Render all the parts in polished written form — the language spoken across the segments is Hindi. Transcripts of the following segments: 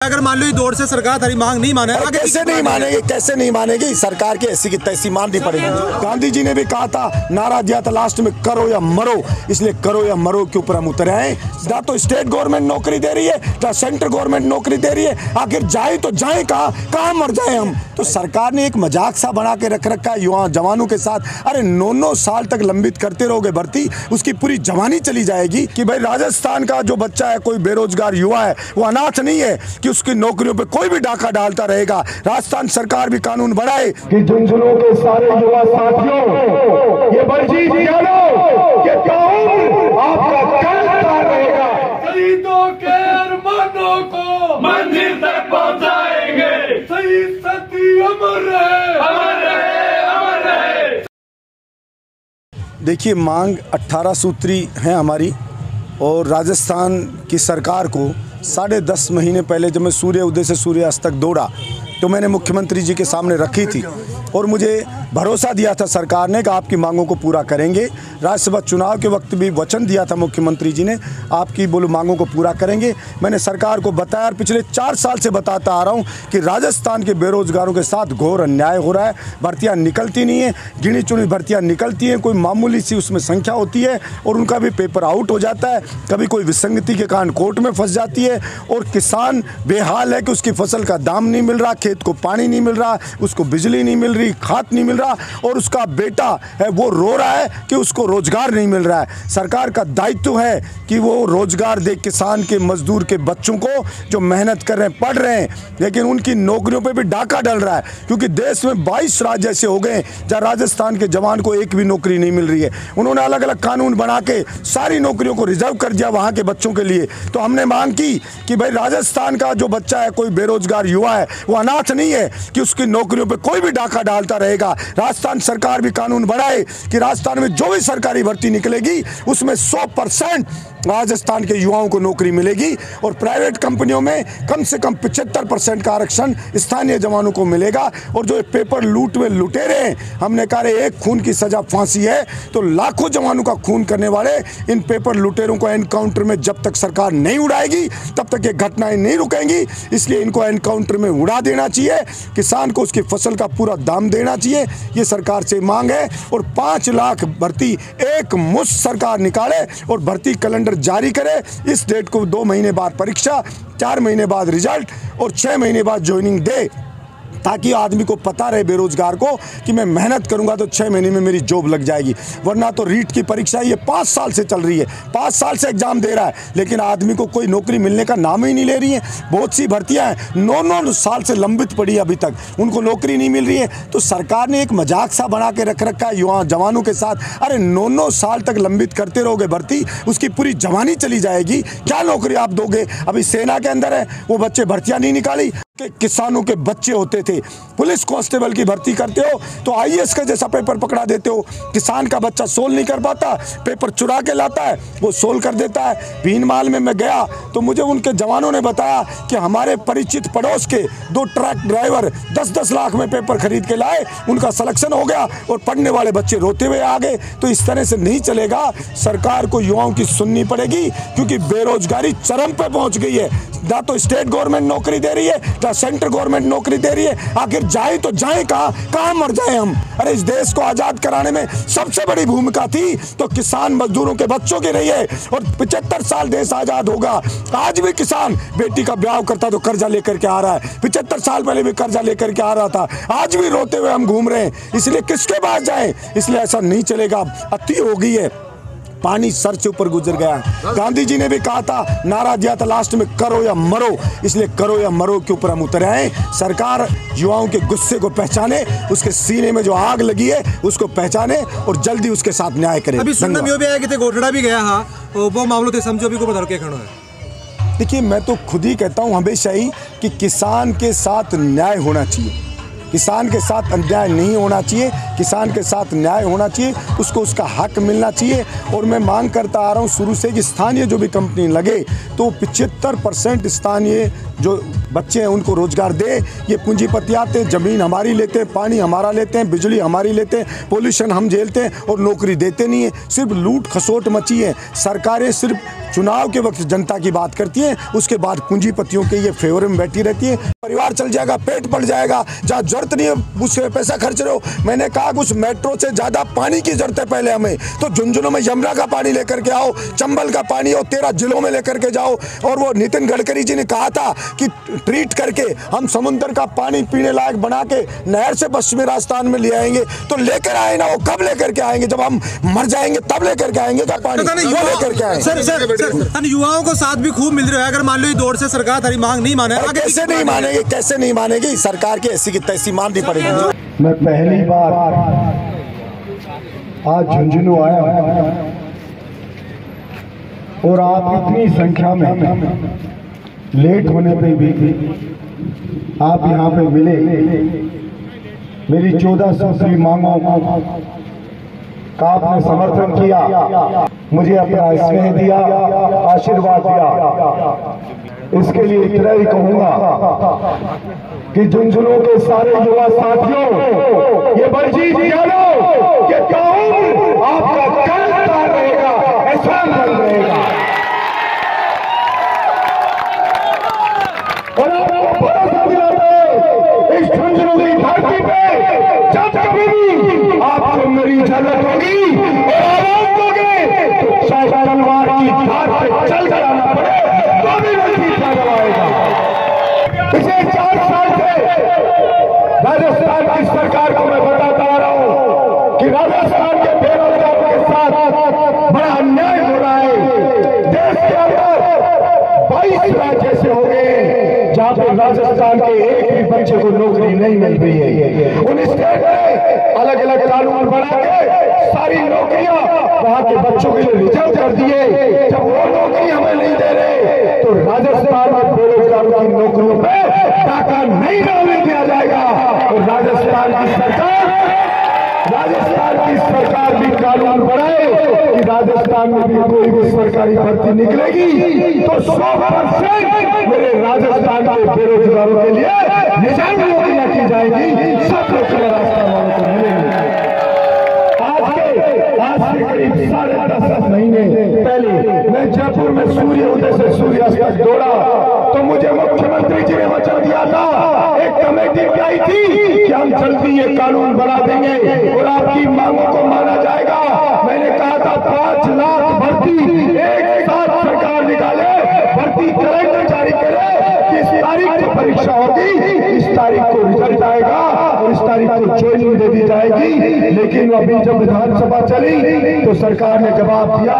अगर मान लो ये दौर से सरकार हमारी मांग नहीं माने, कैसे नहीं मानेगी, कैसे नहीं मानेगी? सरकार की ऐसी की तैसी माननी पड़ेगी। गांधी जी ने भी कहा था, नारा दिया था लास्ट में, करो या मरो। इसलिए करो या मरो के ऊपर हम उतरे हैं। ना तो स्टेट गवर्नमेंट नौकरी दे रही है, ना सेंट्रल गवर्नमेंट नौकरी दे रही है। आखिर जाए तो जाए कहाँ मर जाए हम? तो सरकार ने एक मजाक सा बना के रख रखा है युवा जवानों के साथ। अरे 9-9 साल तक लंबित करते रहोगे भर्ती, उसकी पूरी जवानी चली जाएगी। कि भाई राजस्थान का जो बच्चा है, कोई बेरोजगार युवा है, वो अनाथ नहीं है कि उसकी नौकरियों पे कोई भी डाका डालता रहेगा। राजस्थान सरकार भी कानून बढ़ाए कि झुंझुनू के सारे युवा साथियों, ये बलजीत यादव के कानून आपका कांटा रहेगा। शहीदों के अरमानों को मंजिल तक पहुंचाएंगे। शहीद सती अमर रहे, अमर रहे, अमर रहे। देखिए, मांग 18 सूत्री है हमारी, और राजस्थान की सरकार को 10.5 महीने पहले जब मैं सूर्य उदय से सूर्यास्त तक दौड़ा, तो मैंने मुख्यमंत्री जी के सामने रखी थी और मुझे भरोसा दिया था सरकार ने कि आपकी मांगों को पूरा करेंगे। राज्यसभा चुनाव के वक्त भी वचन दिया था मुख्यमंत्री जी ने, आपकी मांगों को पूरा करेंगे। मैंने सरकार को बताया, और पिछले 4 साल से बताता आ रहा हूं कि राजस्थान के बेरोजगारों के साथ घोर अन्याय हो रहा है। भर्तियां निकलती नहीं है, गिनी चुनी भर्तियां निकलती हैं, कोई मामूली सी उसमें संख्या होती है और उनका भी पेपर आउट हो जाता है। कभी कोई विसंगति के कारण कोर्ट में फंस जाती है और किसान बेहाल है कि उसकी फसल का दाम नहीं मिल रहा, खेत को पानी नहीं मिल रहा, उसको बिजली नहीं मिल रही, खाद नहीं मिल रहा, और उसका बेटा है वो रो रहा है कि उसको रोजगार नहीं मिल रहा है। सरकार का दायित्व है कि वो रोजगार दे किसान के, मजदूर के बच्चों को जो मेहनत कर रहे हैं, पढ़ रहे हैं, लेकिन उनकी नौकरियों पे भी डाका डल रहा है। क्योंकि देश में 22 राज्य ऐसे हो गए जहाँ राजस्थान के जवान को एक भी नौकरी नहीं मिल रही है। उन्होंने अलग अलग कानून बना के सारी नौकरियों को रिजर्व कर दिया वहाँ के बच्चों के लिए। तो हमने मांग की कि भाई राजस्थान का जो बच्चा है, कोई बेरोजगार युवा है, वो अनाथ नहीं है कि उसकी नौकरियों पे कोई भी डाका डालता रहेगा। राजस्थान सरकार भी कानून बढ़ाए कि राजस्थान में जो भी सरकारी भर्ती निकलेगी उसमें 100% राजस्थान के युवाओं को नौकरी मिलेगी, और प्राइवेट कंपनियों में कम से कम 75% का आरक्षण स्थानीय जवानों को मिलेगा। और जो पेपर लूट में लुटेरे हैं, हमने कहा एक खून की सजा फांसी है, तो लाखों जवानों का खून करने वाले इन पेपर लुटेरों को एनकाउंटर में जब तक सरकार नहीं उड़ाएगी तब तक ये घटनाएं नहीं रुकेंगी। इसलिए इनको एनकाउंटर में उड़ा देना चाहिए, किसान को उसकी फसल का पूरा दाम देना चाहिए, ये सरकार से मांग है। और 5 लाख भर्ती एक मुश्त सरकार निकाले और भर्ती कैलेंडर जारी करे। इस डेट को 2 महीने बाद परीक्षा, 4 महीने बाद रिजल्ट और 6 महीने बाद ज्वाइनिंग दे, ताकि आदमी को पता रहे, बेरोजगार को, कि मैं मेहनत करूंगा तो 6 महीने में मेरी जॉब लग जाएगी। वरना तो रीट की परीक्षा ये 5 साल से चल रही है, 5 साल से एग्जाम दे रहा है, लेकिन आदमी को कोई नौकरी मिलने का नाम ही नहीं ले रही है। बहुत सी भर्तियां हैं 9-9 साल से लंबित पड़ी, अभी तक उनको नौकरी नहीं मिल रही है। तो सरकार ने एक मजाक सा बना के रख रखा है युवा जवानों के साथ। अरे 9-9 साल तक लंबित करते रहोगे भर्ती, उसकी पूरी जवानी चली जाएगी। क्या नौकरी आप दोगे? अभी सेना के अंदर है, वो बच्चे भर्तियां नहीं निकाली, किसानों के बच्चे होते थे। पुलिस कांस्टेबल की भर्ती करते हो तो आईएएस का जैसा पेपर पकड़ा देते हो। किसान का बच्चा सोल्व नहीं कर पाता, पेपर चुरा के लाता है, वो सोल्व कर देता है। भीनमाल में मैं गया तो मुझे उनके जवानों ने बताया कि हमारे परिचित पड़ोस के 2 ट्रक ड्राइवर 10-10 लाख में पेपर खरीद के लाए, उनका सिलेक्शन हो गया और पढ़ने वाले बच्चे रोते हुए आ गए। तो इस तरह से नहीं चलेगा। सरकार को युवाओं की सुननी पड़ेगी, क्योंकि बेरोजगारी चरम पे पहुंच गई है। ना तो स्टेट गवर्नमेंट नौकरी दे रही है, ना सेंट्रल गवर्नमेंट नौकरी दे रही है। आखिर जाए तो जाए कहाँ मर जाए हम? अरे इस देश को आजाद कराने में सबसे बड़ी भूमिका थी तो किसान मजदूरों के बच्चों की रही है। और 75 साल देश आजाद होगा, आज भी किसान बेटी का ब्याह करता तो कर्जा लेकर के आ रहा है। 75 साल पहले भी कर्जा लेकर के आ रहा था, आज भी रोते हुए हम घूम रहे हैं। इसलिए किसके पास जाए? इसलिए ऐसा नहीं चलेगा। अति हो गई है, पानी सर से ऊपर गुजर गया। गांधी जी ने भी कहा था, नारा दिया था लास्ट में, करो या मरो। इसलिए करो या मरो के ऊपर हम उतरे हैं। सरकार युवाओं के गुस्से को पहचाने, उसके सीने में जो आग लगी है उसको पहचाने और जल्दी उसके साथ न्याय करे। अभी सुनने में भी आया कि गोठड़ा भी गया, हाँ वो मामलों थे समझो भी को बदल के खड़ो है। देखिए, मैं तो खुद ही कहता हूँ हमेशा ही कि किसान के साथ न्याय होना चाहिए, किसान के साथ अन्याय नहीं होना चाहिए, किसान के साथ न्याय होना चाहिए, उसको उसका हक मिलना चाहिए। और मैं मांग करता आ रहा हूँ शुरू से कि स्थानीय जो भी कंपनी लगे तो 75% स्थानीय जो बच्चे हैं उनको रोजगार दे। ये पूंजीपति आते हैं, जमीन हमारी लेते हैं, पानी हमारा लेते हैं, बिजली हमारी लेते हैं, पोल्यूशन हम झेलते हैं और नौकरी देते नहीं है। सिर्फ लूट खसोट मची है। सरकारें सिर्फ चुनाव के वक्त जनता की बात करती हैं, उसके बाद पूंजीपतियों के ये फेवर में बैठी रहती है। परिवार चल जाएगा, पेट बढ़ जाएगा, जहाँ जरूरत नहीं है उसके पैसा खर्च रहे हो। मैंने कहा कुछ मेट्रो से ज्यादा पानी की जरूरत है पहले हमें, तो झुंझुनू में यमुना का पानी लेकर के आओ, चंबल का पानी और 13 जिलों में लेकर के जाओ। और वो नितिन गडकरी जी ने कहा था कि ट्रीट करके हम समुद्र का पानी पीने लायक बना के नहर से पश्चिमी राजस्थान में ले आएंगे। तो लेकर आए ना, वो कब लेकर के आएंगे? जब हम मर जाएंगे तब लेकर के आएंगे क्या पानी? लेकर के आएंगे। सर युवाओं को साथ भी खूब मिल रहा है। अगर मान लो ये दौर से सरकार तारी मांग नहीं माने, कैसे नहीं मानेगी? कैसे नहीं मानेगी? सरकार की ऐसी की तैसी माननी पड़ेगी। मैं पहली बार आज झुंझुनू आया और आप इतनी संख्या में लेट होने पे भी आप यहाँ पे मिले। मेरी 14 सूत्री मांगों का आपने समर्थन किया, मुझे अपना स्नेह दिया, आशीर्वाद दिया। इसके लिए इतना ही कहूंगा कि झुंझुनू के सारे युवा साथियों, ये बड़ी चीज जानो कि कानून आपका कर्जदार रहेगा, एहसान रहेगा। और आपको भरोसा दिलाते इस झुंझुनू की धरती पे जब कभी भी आपको मेरी जरूरत होगी और आवाज दोगे तो चाहे तलवार की धार पे चल कर आना पड़े तो भी नहीं करवाएगा। पिछले 4 साल से राजस्थान की सरकार को मैं बताता आ रहा हूं कि राजस्थान के बेरोजगारों के साथ बड़ा अन्याय हो रहा है। देश के अंदर 22 राज्य ऐसे हो गए जहां पर राजस्थान के एक भी बच्चे को नौकरी नहीं मिल रही है। उन स्टेट में अलग अलग कानून बना के सारी नौकरियां वहां के बच्चों के लिए रिजर्व कर दिए। जब वो नौकरी हमें नहीं दे रहे तो राजस्थान में बेरोजगारों की नौकरियों पे टाका नहीं डालने दिया जाएगा। और राजस्थान की सरकार भी कानून बनाए कि राजस्थान में भी कोई भी सरकारी भर्ती निकलेगी तो 100% मेरे राजस्थान के बेरोजगारों के लिए निजाम नौकरियां की जाएगी। सब लोग राजस्थान वालों को मिलेंगे। आज से करीब 10.5 महीने पहले मैं जयपुर में सूर्य उदय से सूर्यास्त तक दौड़ा तो मुझे मुख्यमंत्री जी ने वचन दिया था, एक कमेटी आई थी कि हम जल्दी ये कानून बना देंगे और आपकी मांगों को माना जाएगा। मैंने कहा था 5 लाख भर्ती एक साथ सरकार निकाले, भर्ती कैलेंडर जारी करे, किस तारीख को परीक्षा होगी, इस तारीख को रिजल्ट आएगा और इस तारीख को ज्वाइनिंग दे दी जाएगी। लेकिन अभी जब विधानसभा चली तो सरकार ने जवाब दिया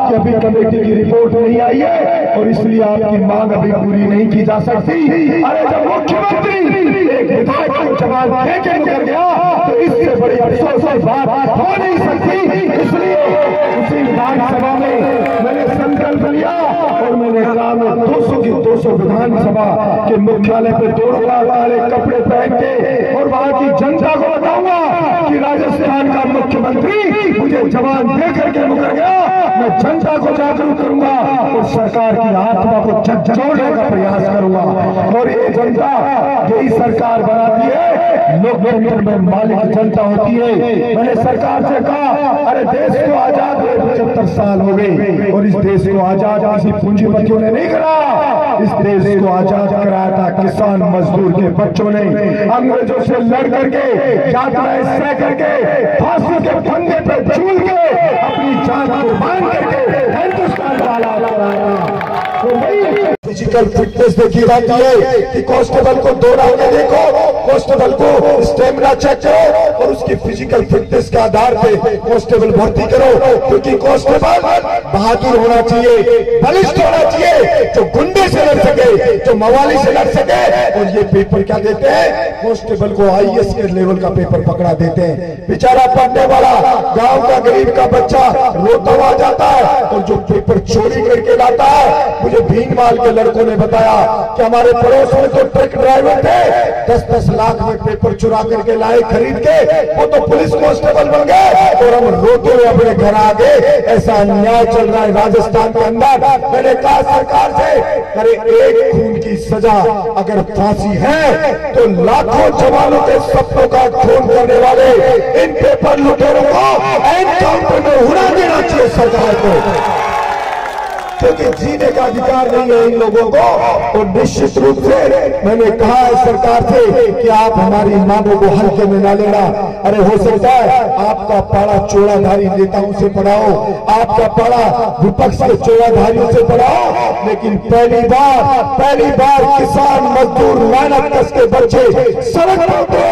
कि अभी कमेटी की रिपोर्ट नहीं आई है और इसलिए आपकी मांग अभी पूरी नहीं की जा सकती। अरे जब मुख्यमंत्री एक विधायक को जवाब दे के मुकर गया तो इससे बड़ी अफसोस की बात हो नहीं सकती। इसलिए उसी विधानसभा में मैंने संकल्प लिया और मैंने कहा मैं 200 की 200 विधानसभा के मुख्यालय पे दौड़ूंगा काले कपड़े पहन के और वहां की जनता को बताऊंगा कि राजस्थान का मुख्यमंत्री मुझे जवाब दे करके मुकर गया। मैं जनता को जागरूक करूंगा और सरकार की आत्मा को झकझोरने का प्रयास करूंगा। और ये जनता यही सरकार बनाती है, लोकतंत्र में मालिक जनता होती है। मैंने सरकार से कहा अरे देश को आजाद हुए 75 साल हो गए और इस देश को आजाद किसी पूंजीपतियों ने नहीं करा, इस देश को आजाद कराया था किसान मजदूर के बच्चों ने। अंग्रेजों से लड़ करके, यात्राएं सह करके, फांसी के फंदे पे झूल के, अपनी जान कुर्बान करके हिंदुस्तान का आजाद कराया। तो वही फिजिकल फिटनेस देखी जाती है कि कांस्टेबल को दौड़ा के देखो, कांस्टेबल को स्टेमिना चेक करो और उसकी फिजिकल फिटनेस के आधार पे कांस्टेबल भर्ती करो। क्योंकि कांस्टेबल बहादुर होना चाहिए, बलिष्ठ होना चाहिए, जो गुंडे से लड़ सके, जो मवाली से लड़ सके। और ये पेपर क्या देते हैं, कांस्टेबल को IAS के लेवल का पेपर पकड़ा देते हैं। बेचारा पढ़ने वाला गांव का गरीब का बच्चा रोता हुआ जाता है और जो पेपर चोरी करके लाता है, मुझे भीनमाल के लड़कों लोगों ने बताया कि हमारे पड़ोस में तो ट्रक ड्राइवर थे 10-10 लाख में पेपर चुरा करके लाए खरीद के, वो तो पुलिस कांस्टेबल बन गए और हम रोते हुए अपने घर आ गए। ऐसा अन्याय चल रहा है राजस्थान के अंदर। मैंने कहा सरकार से, अरे एक खून की सजा अगर फांसी है तो लाखों जवानों के सपनों का खून करने वाले इन पेपर लुटेरों को एनकाउंटर में उड़ा देना चाहिए सरकार को, क्योंकि जीने का अधिकार नहीं है इन लोगों को। और निश्चित रूप से मैंने कहा है सरकार से कि आप हमारी मांगों को हल्के में ना लेना। अरे हो सकता है आपका पाड़ा चोराधारी नेताओं से पढ़ाओ, आपका पाड़ा विपक्ष के चोराधारियों से पढ़ाओ, लेकिन पहली बार किसान मजदूर मेहनत कस के बच्चे सड़क पर उतरे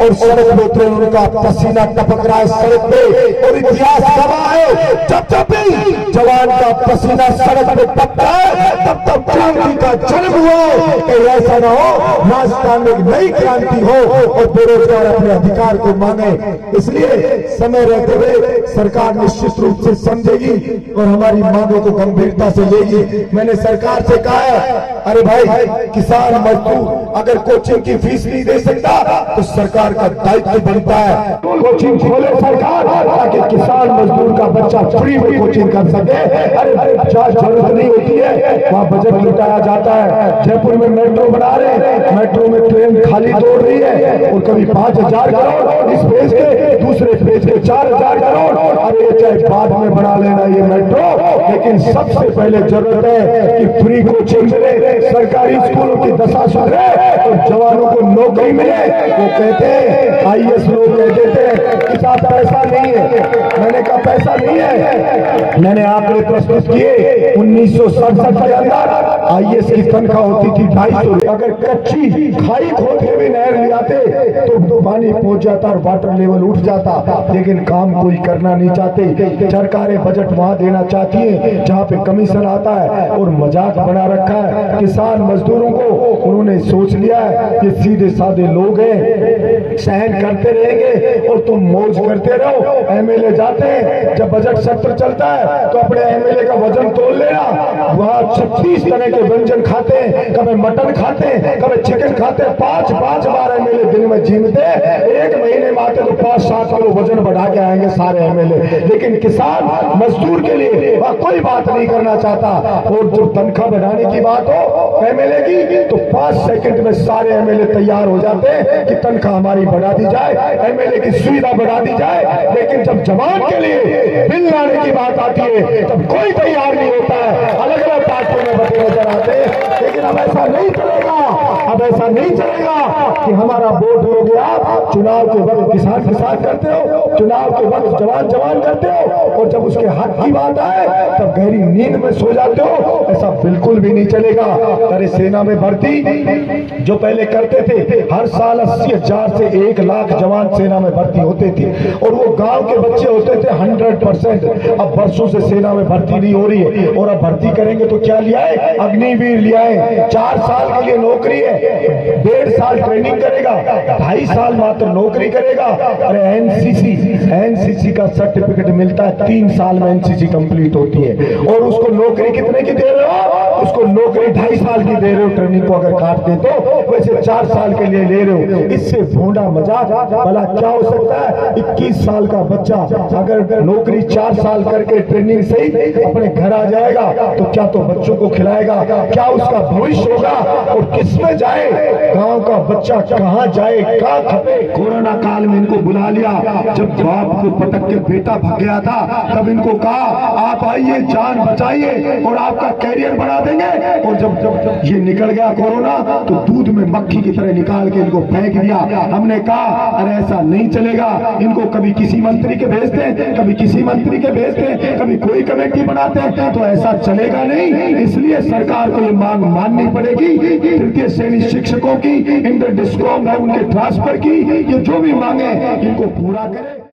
और सड़क पर उतरे, उनका पसीना टपक रहा है सड़क पे। और इतिहास गवाह है, जब भी जवान का पसीना सड़क पे टपका है तब क्रांति का जन्म हुआ। कहीं ऐसा ना हो राजस्थान में नई क्रांति हो और बेरोजगार अपने अधिकार को मांगे। इसलिए समय रहते हुए सरकार निश्चित रूप से समझेगी और हमारी मांगों को गंभीरता से लेगी। मैंने सरकार से कहा है, अरे भाई किसान मजदूर अगर कोचिंग की फीस नहीं दे सकता तो सरकार का दायित्व बनता है कोचिंग खोले सरकार, ताकि किसान मजदूर का बच्चा फ्री में कोचिंग कर सके। अरे जरूरत नहीं होती है, वहाँ बजट लुटाया जाता है। जयपुर में मेट्रो बना रहे हैं, मेट्रो में ट्रेन खाली दौड़ रही है और कभी 5,000 करोड़ इस फेज के, दूसरे फेज के 4,000 करोड़। अरे चाहे बाद में बना लेना ये मेट्रो, लेकिन सबसे पहले जरूरत है कि फ्री कोचिंग मिले, सरकारी स्कूलों की दशा सुधरे और जवानों को नौकरी मिले। वो कहते हैं IAS लोग कहते थे कि साथ पैसा नहीं है, मैंने कहा पैसा नहीं है। मैंने आंकड़े प्रस्तुत किए 1967 के अंदर IAS की तनख्वाह होती थी 250। अगर कच्ची खाई खोद के भी नहर ले आते तो पानी पहुंच जाता और वाटर लेवल उठ जाता, लेकिन काम कोई करना नहीं चाहते। सरकारें बजट वहां देना चाहती है जहां पे कमीशन आता है और मजाक बना रखा है। किसान मजदूरों को उन्होंने सोच लिया है कि सीधे साधे लोग हैं, सहन करते रहेंगे और तुम मौज करते रहो। MLA जाते हैं, जब बजट सत्र चलता है तो अपने MLA का वजन तोल लेना, वहाँ 36 तरह के व्यंजन खाते हैं, कभी मटन खाते हैं, कभी चिकन खाते हैं। 5-5 बार MLA दिन में जीमते, एक महीने में आते तो 5-7 किलो वजन बढ़ा के आएंगे सारे MLA। लेकिन किसान मजदूर के लिए वह कोई बात नहीं करना चाहता। और जब तनख्वाह बढ़ाने की बात हो MLA की तो 5 सेकंड में सारे MLA तैयार हो जाते हैं कि तनख्वाह हमारी बढ़ा दी जाए, MLA की सुविधा बढ़ा दी जाए। लेकिन जब जवान के लिए बिल लाने की बात आती है तब कोई तैयार नहीं होता है। अलग अलग पार्टियों में बटे नजर आते हैं, लेकिन अब ऐसा नहीं चलेगा। अब ऐसा नहीं चलेगा कि हमारा वोट हो गया, चुनाव के वक्त किसान करते हो, चुनाव के वक्त जवान करते हो और जब उसके हक की बात आए तब गहरी नींद में सो जाते हो। ऐसा बिल्कुल भी नहीं चलेगा। अरे सेना में भर्ती जो पहले करते थे, हर साल 80,000 से 1 लाख जवान सेना में भर्ती होते थे और वो गांव के बच्चे होते थे 100%। अब वर्षों से सेना में भर्ती नहीं हो रही है और अब भर्ती करेंगे तो क्या लिया है? अग्निवीर लिया है। 4 साल के लिए नौकरी है, 1.5 साल ट्रेनिंग करेगा, 2.5 साल मात्र नौकरी करेगा। अरे एनसीसी का सर्टिफिकेट मिलता है, 3 साल में एनसीसी कंप्लीट होती है और उसको नौकरी कितने की दे रहे हो? उसको नौकरी 2.5 साल की दे रहे हो, ट्रेनिंग को अगर काट दे तो वैसे 4 साल के लिए ले रहे हो। इससे भोंडा मजाक भला क्या हो सकता है? 21 साल का बच्चा अगर नौकरी 4 साल करके ट्रेनिंग से ही अपने घर आ जाएगा तो क्या तो बच्चों को खिलाएगा, क्या उसका भविष्य होगा और किस में जाए? गांव का बच्चा कहाँ जाए, कहाँ खपे? कोरोना काल में इनको बुला लिया, जब बाप को पटक के बेटा भाग गया था तब इनको कहा आप आइए, जान बचाइए और आपका कैरियर बना देंगे। और जब ये निकल गया कोरोना तो दूध में मक्खी की तरह निकाल के इनको फेंक दिया। हमने कहा अरे ऐसा नहीं चलेगा, इनको कभी किसी मंत्री के भेजते हैं, कभी किसी मंत्री के भेजते हैं, कभी कोई कमेटी बनाते हैं, तो ऐसा चलेगा नहीं। इसलिए सरकार को ये मांग माननी पड़ेगी। तृतीय श्रेणी शिक्षकों की, इंटर डिस्कॉम है उनके ट्रांसफर की, ये जो भी मांगे इनको पूरा करें।